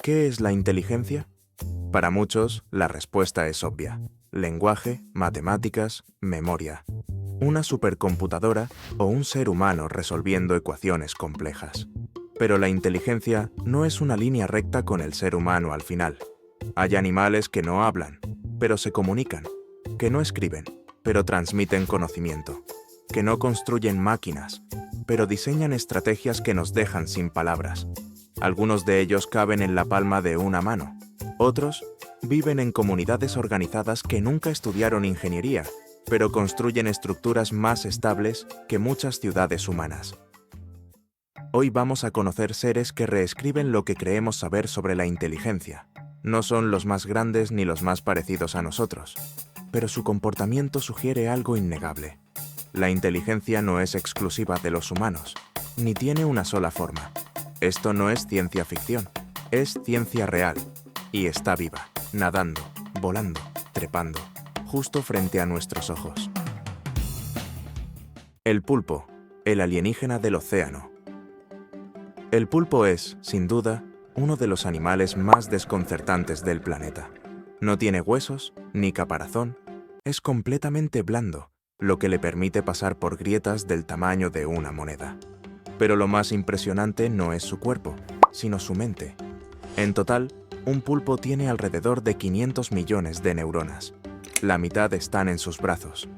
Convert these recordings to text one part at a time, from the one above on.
¿Qué es la inteligencia? Para muchos, la respuesta es obvia. Lenguaje, matemáticas, memoria. Una supercomputadora o un ser humano resolviendo ecuaciones complejas. Pero la inteligencia no es una línea recta con el ser humano al final. Hay animales que no hablan, pero se comunican, que no escriben, pero transmiten conocimiento, que no construyen máquinas, pero diseñan estrategias que nos dejan sin palabras. Algunos de ellos caben en la palma de una mano. Otros viven en comunidades organizadas que nunca estudiaron ingeniería, pero construyen estructuras más estables que muchas ciudades humanas. Hoy vamos a conocer seres que reescriben lo que creemos saber sobre la inteligencia. No son los más grandes ni los más parecidos a nosotros, pero su comportamiento sugiere algo innegable. La inteligencia no es exclusiva de los humanos, ni tiene una sola forma. Esto no es ciencia ficción, es ciencia real, y está viva, nadando, volando, trepando, justo frente a nuestros ojos. El pulpo, el alienígena del océano. El pulpo es, sin duda, uno de los animales más desconcertantes del planeta. No tiene huesos, ni caparazón, es completamente blando, lo que le permite pasar por grietas del tamaño de una moneda. Pero lo más impresionante no es su cuerpo, sino su mente. En total, un pulpo tiene alrededor de 500 millones de neuronas. La mitad están en sus brazos.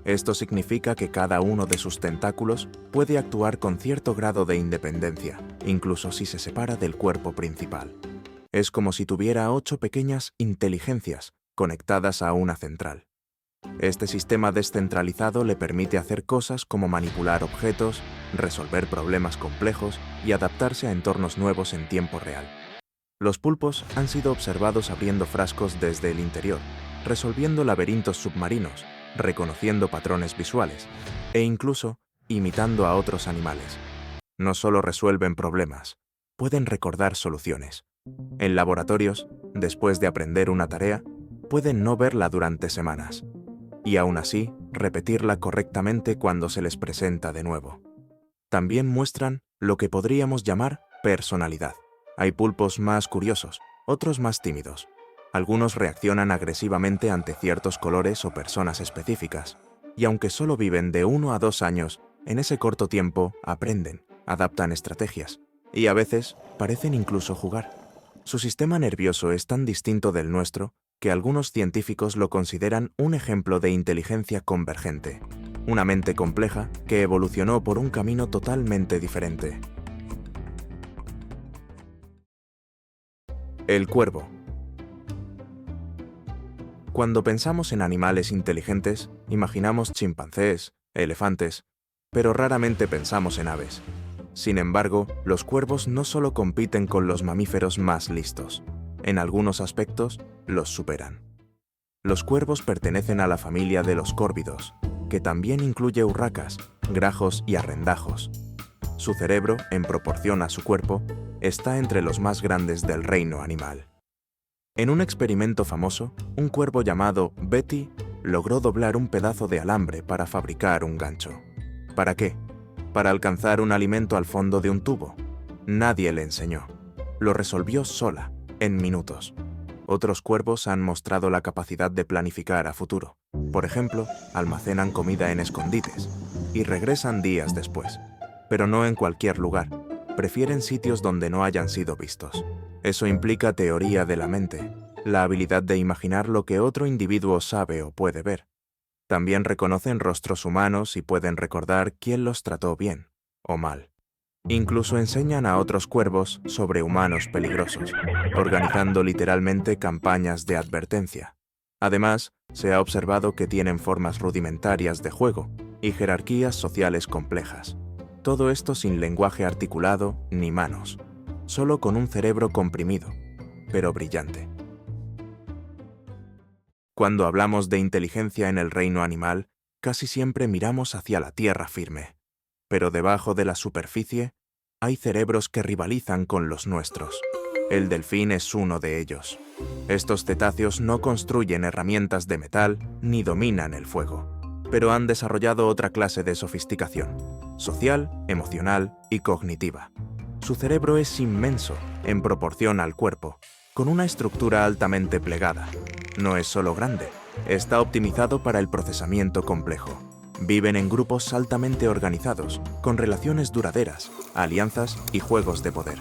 Esto significa que cada uno de sus tentáculos puede actuar con cierto grado de independencia, incluso si se separa del cuerpo principal. Es como si tuviera 8 pequeñas inteligencias conectadas a una central. Este sistema descentralizado le permite hacer cosas como manipular objetos, resolver problemas complejos y adaptarse a entornos nuevos en tiempo real. Los pulpos han sido observados abriendo frascos desde el interior, resolviendo laberintos submarinos, reconociendo patrones visuales e incluso imitando a otros animales. No solo resuelven problemas, pueden recordar soluciones. En laboratorios, después de aprender una tarea, pueden no verla durante semanas, y aún así repetirla correctamente cuando se les presenta de nuevo. También muestran lo que podríamos llamar personalidad. Hay pulpos más curiosos, otros más tímidos. Algunos reaccionan agresivamente ante ciertos colores o personas específicas, y aunque solo viven de 1 a 2 años, en ese corto tiempo aprenden, adaptan estrategias, y a veces parecen incluso jugar. Su sistema nervioso es tan distinto del nuestro que algunos científicos lo consideran un ejemplo de inteligencia convergente, una mente compleja que evolucionó por un camino totalmente diferente. El cuervo. Cuando pensamos en animales inteligentes, imaginamos chimpancés, elefantes, pero raramente pensamos en aves. Sin embargo, los cuervos no solo compiten con los mamíferos más listos, en algunos aspectos los superan. Los cuervos pertenecen a la familia de los córvidos, que también incluye urracas, grajos y arrendajos. Su cerebro, en proporción a su cuerpo, está entre los más grandes del reino animal. En un experimento famoso, un cuervo llamado Betty logró doblar un pedazo de alambre para fabricar un gancho. ¿Para qué? Para alcanzar un alimento al fondo de un tubo. Nadie le enseñó. Lo resolvió sola, en minutos. Otros cuervos han mostrado la capacidad de planificar a futuro. Por ejemplo, almacenan comida en escondites y regresan días después. Pero no en cualquier lugar. Prefieren sitios donde no hayan sido vistos. Eso implica teoría de la mente, la habilidad de imaginar lo que otro individuo sabe o puede ver. También reconocen rostros humanos y pueden recordar quién los trató bien o mal. Incluso enseñan a otros cuervos sobre humanos peligrosos, organizando literalmente campañas de advertencia. Además, se ha observado que tienen formas rudimentarias de juego y jerarquías sociales complejas. Todo esto sin lenguaje articulado ni manos, solo con un cerebro comprimido, pero brillante. Cuando hablamos de inteligencia en el reino animal, casi siempre miramos hacia la tierra firme. Pero debajo de la superficie, hay cerebros que rivalizan con los nuestros. El delfín es uno de ellos. Estos cetáceos no construyen herramientas de metal ni dominan el fuego, pero han desarrollado otra clase de sofisticación, social, emocional y cognitiva. Su cerebro es inmenso en proporción al cuerpo, con una estructura altamente plegada. No es solo grande, está optimizado para el procesamiento complejo. Viven en grupos altamente organizados, con relaciones duraderas, alianzas y juegos de poder.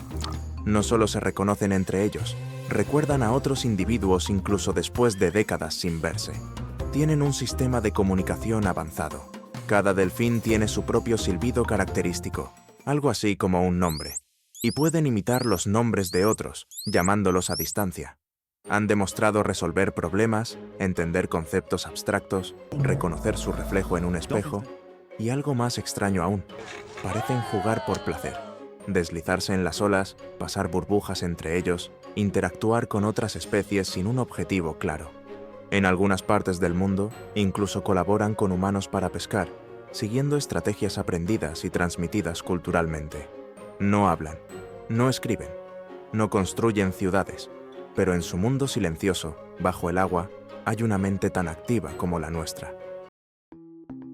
No solo se reconocen entre ellos, recuerdan a otros individuos incluso después de décadas sin verse. Tienen un sistema de comunicación avanzado. Cada delfín tiene su propio silbido característico, algo así como un nombre, y pueden imitar los nombres de otros, llamándolos a distancia. Han demostrado resolver problemas, entender conceptos abstractos, reconocer su reflejo en un espejo, y algo más extraño aún, parecen jugar por placer. Deslizarse en las olas, pasar burbujas entre ellos, interactuar con otras especies sin un objetivo claro. En algunas partes del mundo, incluso colaboran con humanos para pescar, siguiendo estrategias aprendidas y transmitidas culturalmente. No hablan, no escriben, no construyen ciudades, pero en su mundo silencioso, bajo el agua, hay una mente tan activa como la nuestra.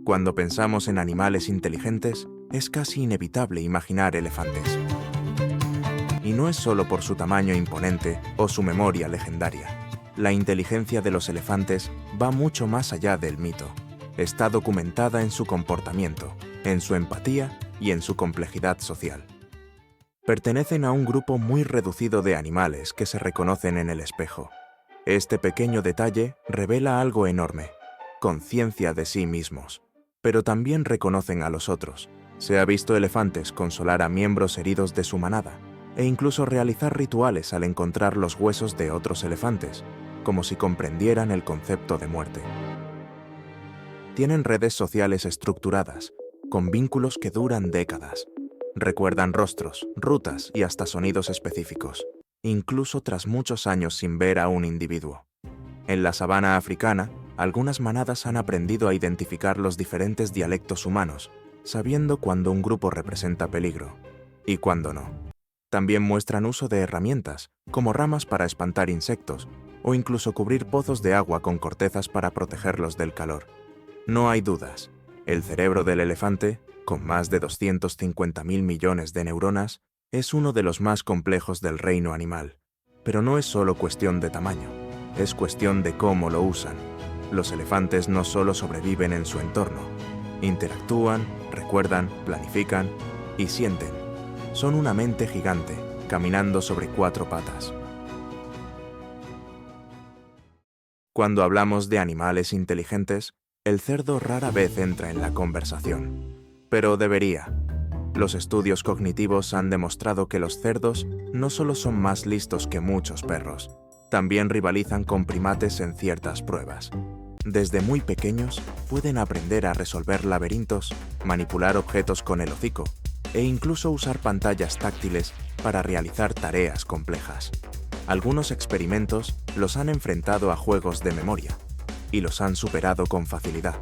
Cuando pensamos en animales inteligentes, es casi inevitable imaginar elefantes. Y no es solo por su tamaño imponente o su memoria legendaria. La inteligencia de los elefantes va mucho más allá del mito. Está documentada en su comportamiento, en su empatía y en su complejidad social. Pertenecen a un grupo muy reducido de animales que se reconocen en el espejo. Este pequeño detalle revela algo enorme, conciencia de sí mismos. Pero también reconocen a los otros. Se ha visto elefantes consolar a miembros heridos de su manada, e incluso realizar rituales al encontrar los huesos de otros elefantes, como si comprendieran el concepto de muerte. Tienen redes sociales estructuradas, con vínculos que duran décadas. Recuerdan rostros, rutas y hasta sonidos específicos, incluso tras muchos años sin ver a un individuo. En la sabana africana, algunas manadas han aprendido a identificar los diferentes dialectos humanos, sabiendo cuándo un grupo representa peligro y cuándo no. También muestran uso de herramientas, como ramas para espantar insectos, o incluso cubrir pozos de agua con cortezas para protegerlos del calor. No hay dudas, el cerebro del elefante, con más de 250.000 millones de neuronas, es uno de los más complejos del reino animal. Pero no es solo cuestión de tamaño, es cuestión de cómo lo usan. Los elefantes no solo sobreviven en su entorno, interactúan, recuerdan, planifican y sienten. Son una mente gigante, caminando sobre 4 patas. Cuando hablamos de animales inteligentes, el cerdo rara vez entra en la conversación. Pero debería. Los estudios cognitivos han demostrado que los cerdos no solo son más listos que muchos perros, también rivalizan con primates en ciertas pruebas. Desde muy pequeños pueden aprender a resolver laberintos, manipular objetos con el hocico e incluso usar pantallas táctiles para realizar tareas complejas. Algunos experimentos los han enfrentado a juegos de memoria y los han superado con facilidad.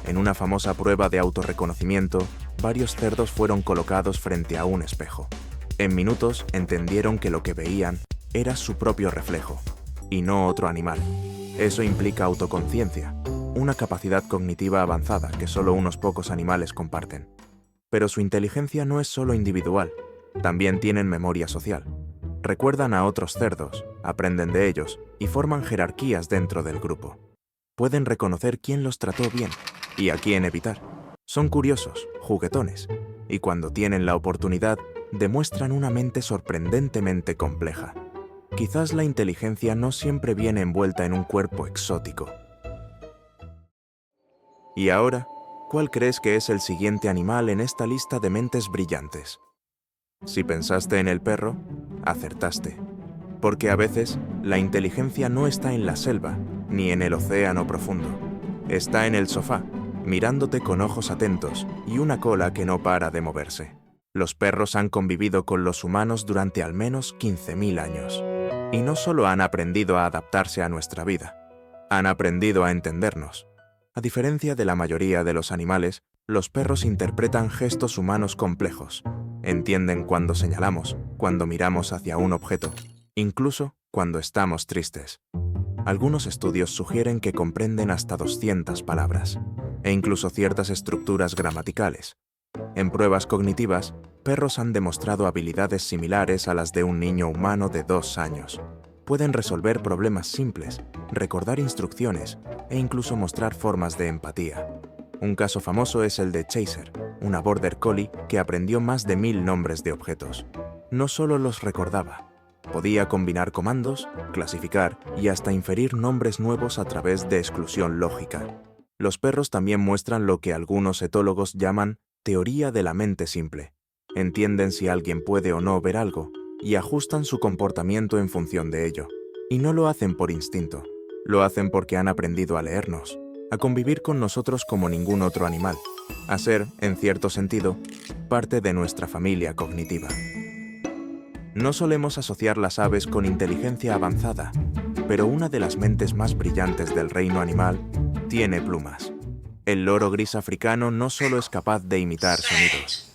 En una famosa prueba de autorreconocimiento, varios cerdos fueron colocados frente a un espejo. En minutos entendieron que lo que veían era su propio reflejo y no otro animal. Eso implica autoconciencia, una capacidad cognitiva avanzada que solo unos pocos animales comparten. Pero su inteligencia no es solo individual, también tienen memoria social. Recuerdan a otros cerdos, aprenden de ellos y forman jerarquías dentro del grupo. Pueden reconocer quién los trató bien y a quién evitar. Son curiosos, juguetones, y cuando tienen la oportunidad, demuestran una mente sorprendentemente compleja. Quizás la inteligencia no siempre viene envuelta en un cuerpo exótico. Y ahora, ¿cuál crees que es el siguiente animal en esta lista de mentes brillantes? Si pensaste en el perro, acertaste. Porque a veces, la inteligencia no está en la selva, ni en el océano profundo. Está en el sofá, mirándote con ojos atentos y una cola que no para de moverse. Los perros han convivido con los humanos durante al menos 15.000 años. Y no solo han aprendido a adaptarse a nuestra vida, han aprendido a entendernos. A diferencia de la mayoría de los animales, los perros interpretan gestos humanos complejos. Entienden cuando señalamos, cuando miramos hacia un objeto, incluso cuando estamos tristes. Algunos estudios sugieren que comprenden hasta 200 palabras, e incluso ciertas estructuras gramaticales. En pruebas cognitivas, perros han demostrado habilidades similares a las de un niño humano de 2 años. Pueden resolver problemas simples, recordar instrucciones e incluso mostrar formas de empatía. Un caso famoso es el de Chaser, una border collie que aprendió más de 1000 nombres de objetos. No solo los recordaba, podía combinar comandos, clasificar y hasta inferir nombres nuevos a través de exclusión lógica. Los perros también muestran lo que algunos etólogos llaman teoría de la mente simple. Entienden si alguien puede o no ver algo y ajustan su comportamiento en función de ello. Y no lo hacen por instinto, lo hacen porque han aprendido a leernos, a convivir con nosotros como ningún otro animal, a ser, en cierto sentido, parte de nuestra familia cognitiva. No solemos asociar las aves con inteligencia avanzada, pero una de las mentes más brillantes del reino animal tiene plumas. El loro gris africano no solo es capaz de imitar sonidos,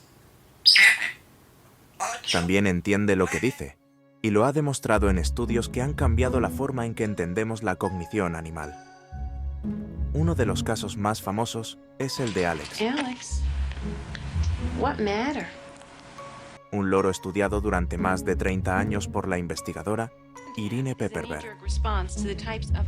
también entiende lo que dice, y lo ha demostrado en estudios que han cambiado la forma en que entendemos la cognición animal. Uno de los casos más famosos es el de Alex. Alex, what matter? Un loro estudiado durante más de 30 años por la investigadora Irene Pepperberg.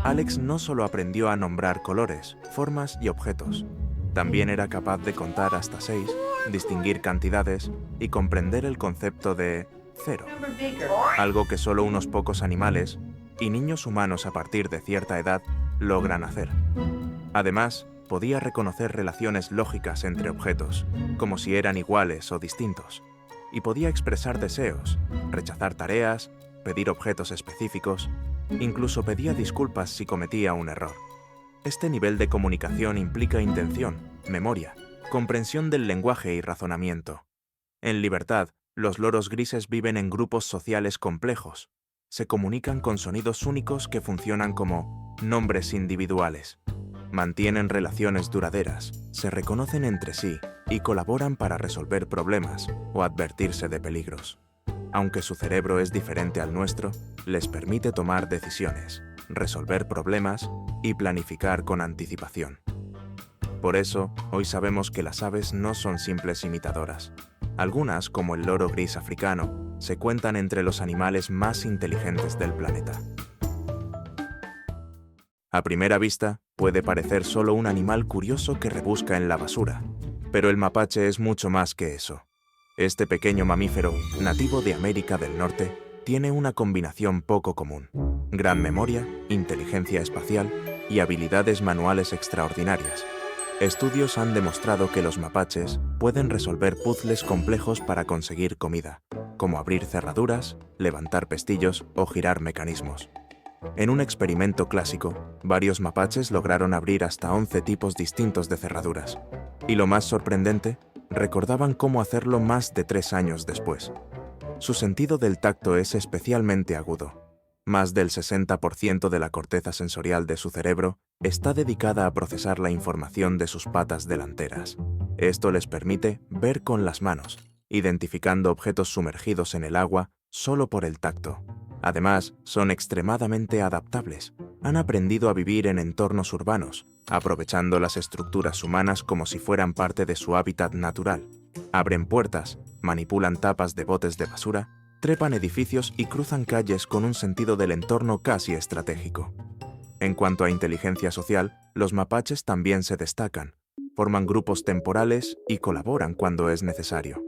Alex no solo aprendió a nombrar colores, formas y objetos, también era capaz de contar hasta 6, distinguir cantidades y comprender el concepto de cero, algo que solo unos pocos animales y niños humanos a partir de cierta edad logran hacer. Además, podía reconocer relaciones lógicas entre objetos, como si eran iguales o distintos, y podía expresar deseos, rechazar tareas, pedir objetos específicos, incluso pedía disculpas si cometía un error. Este nivel de comunicación implica intención, memoria, comprensión del lenguaje y razonamiento. En libertad, los loros grises viven en grupos sociales complejos. Se comunican con sonidos únicos que funcionan como nombres individuales. Mantienen relaciones duraderas, se reconocen entre sí y colaboran para resolver problemas o advertirse de peligros. Aunque su cerebro es diferente al nuestro, les permite tomar decisiones, resolver problemas y planificar con anticipación. Por eso, hoy sabemos que las aves no son simples imitadoras. Algunas, como el loro gris africano, se cuentan entre los animales más inteligentes del planeta. A primera vista, puede parecer solo un animal curioso que rebusca en la basura, pero el mapache es mucho más que eso. Este pequeño mamífero, nativo de América del Norte, tiene una combinación poco común: gran memoria, inteligencia espacial y habilidades manuales extraordinarias. Estudios han demostrado que los mapaches pueden resolver puzzles complejos para conseguir comida, como abrir cerraduras, levantar pestillos o girar mecanismos. En un experimento clásico, varios mapaches lograron abrir hasta 11 tipos distintos de cerraduras. Y lo más sorprendente, recordaban cómo hacerlo más de 3 años después. Su sentido del tacto es especialmente agudo. Más del 60% de la corteza sensorial de su cerebro está dedicada a procesar la información de sus patas delanteras. Esto les permite ver con las manos, identificando objetos sumergidos en el agua solo por el tacto. Además, son extremadamente adaptables. Han aprendido a vivir en entornos urbanos, aprovechando las estructuras humanas como si fueran parte de su hábitat natural. Abren puertas, manipulan tapas de botes de basura, trepan edificios y cruzan calles con un sentido del entorno casi estratégico. En cuanto a inteligencia social, los mapaches también se destacan. Forman grupos temporales y colaboran cuando es necesario.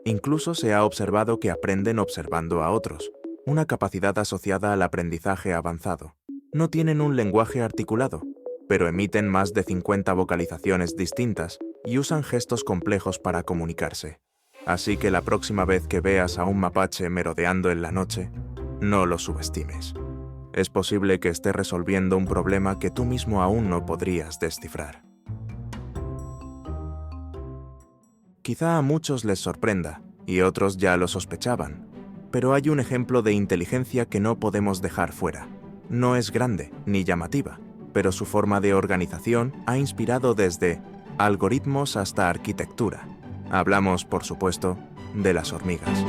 Incluso se ha observado que aprenden observando a otros, una capacidad asociada al aprendizaje avanzado. No tienen un lenguaje articulado, pero emiten más de 50 vocalizaciones distintas y usan gestos complejos para comunicarse. Así que la próxima vez que veas a un mapache merodeando en la noche, no lo subestimes. Es posible que esté resolviendo un problema que tú mismo aún no podrías descifrar. Quizá a muchos les sorprenda, y otros ya lo sospechaban, pero hay un ejemplo de inteligencia que no podemos dejar fuera. No es grande ni llamativa, pero su forma de organización ha inspirado desde algoritmos hasta arquitectura. Hablamos, por supuesto, de las hormigas.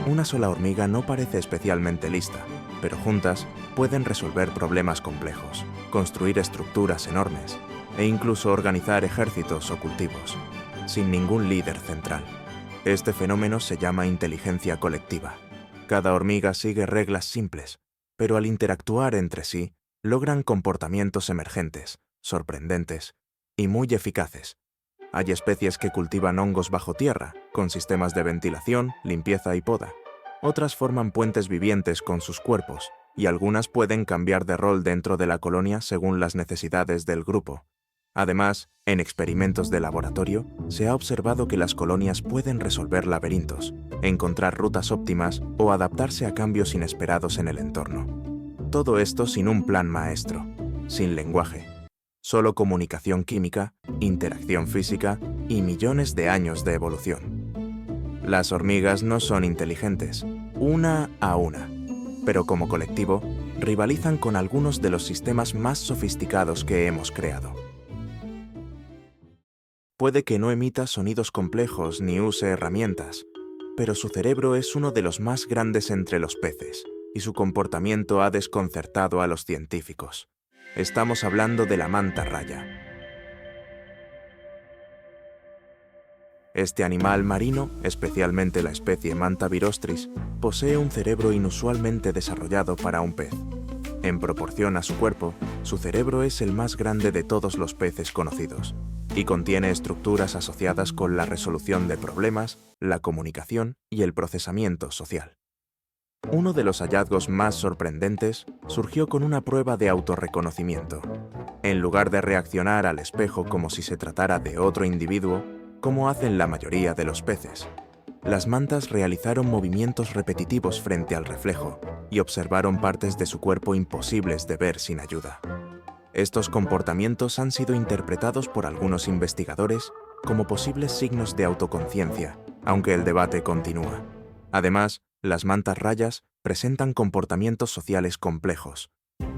Una sola hormiga no parece especialmente lista, pero juntas pueden resolver problemas complejos, construir estructuras enormes e incluso organizar ejércitos o cultivos, sin ningún líder central. Este fenómeno se llama inteligencia colectiva. Cada hormiga sigue reglas simples, pero al interactuar entre sí, logran comportamientos emergentes, sorprendentes y muy eficaces. Hay especies que cultivan hongos bajo tierra, con sistemas de ventilación, limpieza y poda. Otras forman puentes vivientes con sus cuerpos, y algunas pueden cambiar de rol dentro de la colonia según las necesidades del grupo. Además, en experimentos de laboratorio, se ha observado que las colonias pueden resolver laberintos, encontrar rutas óptimas o adaptarse a cambios inesperados en el entorno. Todo esto sin un plan maestro, sin lenguaje, solo comunicación química, interacción física y millones de años de evolución. Las hormigas no son inteligentes, una a una, pero como colectivo, rivalizan con algunos de los sistemas más sofisticados que hemos creado. Puede que no emita sonidos complejos ni use herramientas, pero su cerebro es uno de los más grandes entre los peces, y su comportamiento ha desconcertado a los científicos. Estamos hablando de la manta raya. Este animal marino, especialmente la especie Manta virostris, posee un cerebro inusualmente desarrollado para un pez. En proporción a su cuerpo, su cerebro es el más grande de todos los peces conocidos, y contiene estructuras asociadas con la resolución de problemas, la comunicación y el procesamiento social. Uno de los hallazgos más sorprendentes surgió con una prueba de autorreconocimiento. En lugar de reaccionar al espejo como si se tratara de otro individuo, como hacen la mayoría de los peces, las mantas realizaron movimientos repetitivos frente al reflejo y observaron partes de su cuerpo imposibles de ver sin ayuda. Estos comportamientos han sido interpretados por algunos investigadores como posibles signos de autoconciencia, aunque el debate continúa. Además, las mantas rayas presentan comportamientos sociales complejos.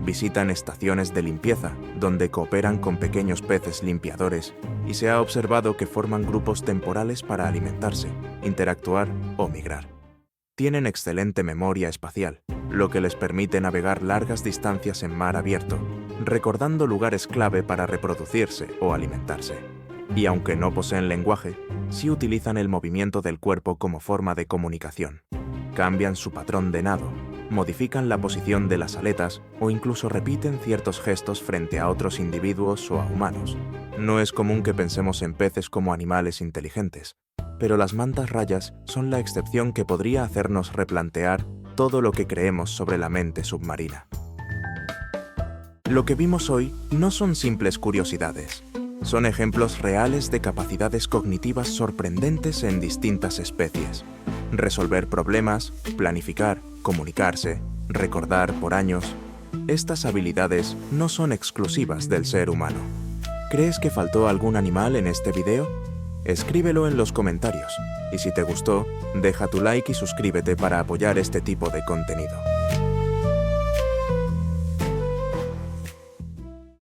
Visitan estaciones de limpieza, donde cooperan con pequeños peces limpiadores, y se ha observado que forman grupos temporales para alimentarse, interactuar o migrar. Tienen excelente memoria espacial, lo que les permite navegar largas distancias en mar abierto, recordando lugares clave para reproducirse o alimentarse. Y aunque no poseen lenguaje, sí utilizan el movimiento del cuerpo como forma de comunicación. Cambian su patrón de nado, modifican la posición de las aletas o incluso repiten ciertos gestos frente a otros individuos o a humanos. No es común que pensemos en peces como animales inteligentes, pero las mantas rayas son la excepción que podría hacernos replantear todo lo que creemos sobre la mente submarina. Lo que vimos hoy no son simples curiosidades, son ejemplos reales de capacidades cognitivas sorprendentes en distintas especies. Resolver problemas, planificar, comunicarse, recordar por años. Estas habilidades no son exclusivas del ser humano. ¿Crees que faltó algún animal en este video? Escríbelo en los comentarios. Y si te gustó, deja tu like y suscríbete para apoyar este tipo de contenido.